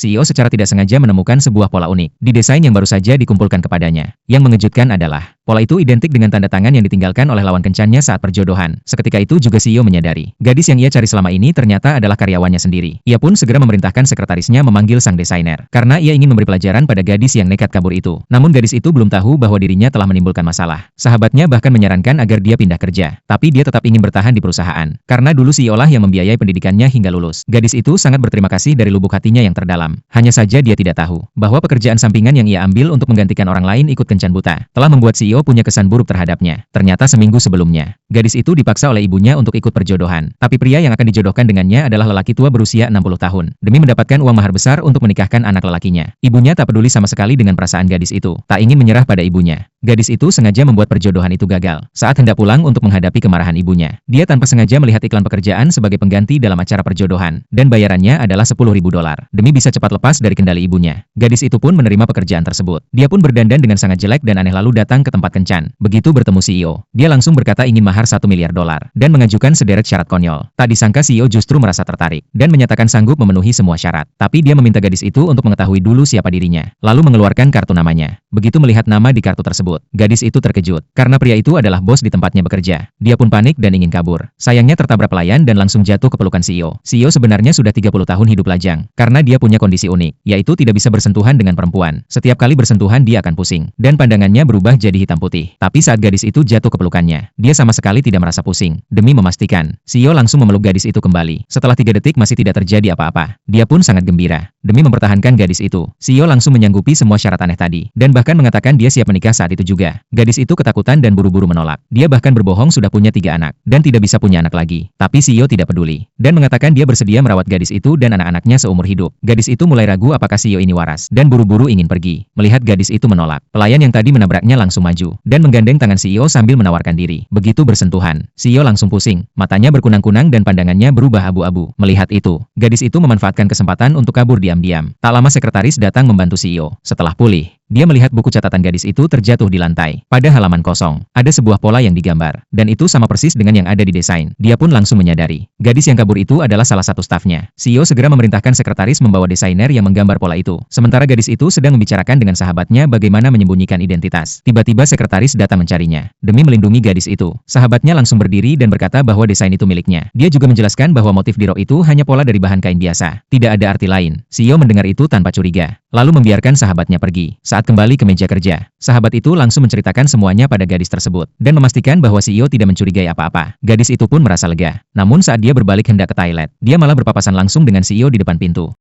CEO secara tidak sengaja menemukan sebuah pola unik di desain yang baru saja dikumpulkan kepadanya. Yang mengejutkan adalah, pola itu identik dengan tanda tangan yang ditinggalkan oleh lawan kencannya saat perjodohan. Seketika itu juga CEO menyadari, gadis yang ia cari selama ini ternyata adalah karyawannya sendiri. Ia pun segera memerintahkan sekretarisnya memanggil sang desainer, karena ia ingin memberi pelajaran pada gadis yang nekat kabur itu. Namun gadis itu belum tahu bahwa dirinya telah menimbulkan masalah. Sahabatnya bahkan menyarankan agar dia pindah kerja, tapi dia tetap ingin bertahan di perusahaan, karena dulu CEO lah yang membiayai pendidikannya hingga lulus. Gadis itu sangat berterima kasih dari lubuk hatinya yang terdalam. Hanya saja dia tidak tahu bahwa pekerjaan sampingan yang ia ambil untuk menggantikan orang lain ikut kencan buta telah membuat CEO punya kesan buruk terhadapnya. Ternyata seminggu sebelumnya, gadis itu dipaksa oleh ibunya untuk ikut perjodohan. Tapi pria yang akan dijodohkan dengannya adalah lelaki tua berusia 60 tahun. Demi mendapatkan uang mahar besar untuk menikahkan anak lelakinya. Ibunya tak peduli sama sekali dengan perasaan gadis itu. Tak ingin menyerah pada ibunya. Gadis itu sengaja membuat perjodohan itu gagal. Saat hendak pulang untuk menghadapi kemarahan ibunya, dia tanpa sengaja melihat iklan pekerjaan sebagai pengganti dalam acara perjodohan. Dan bayarannya adalah $10.000. Demi bisa cepat lepas dari kendali ibunya, gadis itu pun menerima pekerjaan tersebut. Dia pun berdandan dengan sangat jelek dan aneh lalu datang ke tempat kencan. Begitu bertemu CEO, dia langsung berkata ingin mahar $1 miliar dan mengajukan sederet syarat konyol. Tak disangka CEO justru merasa tertarik dan menyatakan sanggup memenuhi semua syarat. Tapi dia meminta gadis itu untuk mengetahui dulu siapa dirinya, lalu mengeluarkan kartu namanya. Begitu melihat nama di kartu tersebut, gadis itu terkejut karena pria itu adalah bos di tempatnya bekerja. Dia pun panik dan ingin kabur. Sayangnya tertabrak pelayan dan langsung jatuh ke pelukan CEO. CEO sebenarnya sudah 30 tahun hidup lajang karena dia punya kondisi unik, yaitu tidak bisa bersentuhan dengan perempuan. Setiap kali bersentuhan dia akan pusing dan pandangannya berubah jadi hitam putih. Tapi saat gadis itu jatuh ke pelukannya, dia sama sekali tidak merasa pusing. Demi memastikan, CEO langsung memeluk gadis itu kembali. Setelah 3 detik masih tidak terjadi apa-apa. Dia pun sangat gembira. Demi mempertahankan gadis itu, CEO langsung menyanggupi semua syarat aneh tadi dan bahkan mengatakan dia siap menikah saat itu juga. Gadis itu ketakutan dan buru-buru menolak. Dia bahkan berbohong sudah punya 3 anak dan tidak bisa punya anak lagi. Tapi CEO tidak peduli dan mengatakan dia bersedia merawat gadis itu dan anak-anaknya seumur hidup. Gadis itu mulai ragu apakah CEO ini waras dan buru-buru ingin pergi. Melihat gadis itu menolak, pelayan yang tadi menabraknya langsung maju dan menggandeng tangan CEO sambil menawarkan diri. Begitu bersentuhan, CEO langsung pusing, matanya berkunang-kunang dan pandangannya berubah abu-abu. Melihat itu, gadis itu memanfaatkan kesempatan untuk kabur diam-diam. Tak lama sekretaris datang membantu CEO. Setelah pulih, dia melihat buku catatan gadis itu terjatuh di lantai. Pada halaman kosong, ada sebuah pola yang digambar, dan itu sama persis dengan yang ada di desain. Dia pun langsung menyadari, gadis yang kabur itu adalah salah satu stafnya. CEO segera memerintahkan sekretaris membawa desainer yang menggambar pola itu. Sementara gadis itu sedang membicarakan dengan sahabatnya bagaimana menyembunyikan identitas. Tiba-tiba sekretaris datang mencarinya. Demi melindungi gadis itu, sahabatnya langsung berdiri dan berkata bahwa desain itu miliknya. Dia juga menjelaskan bahwa motif di rok itu hanya pola dari bahan kain biasa. Tidak ada arti lain. CEO mendengar itu tanpa curiga, lalu membiarkan sahabatnya pergi. Saat kembali ke meja kerja, sahabat itu langsung menceritakan semuanya pada gadis tersebut dan memastikan bahwa CEO tidak mencurigai apa-apa. Gadis itu pun merasa lega. Namun saat dia berbalik hendak ke toilet, dia malah berpapasan langsung dengan CEO di depan pintu.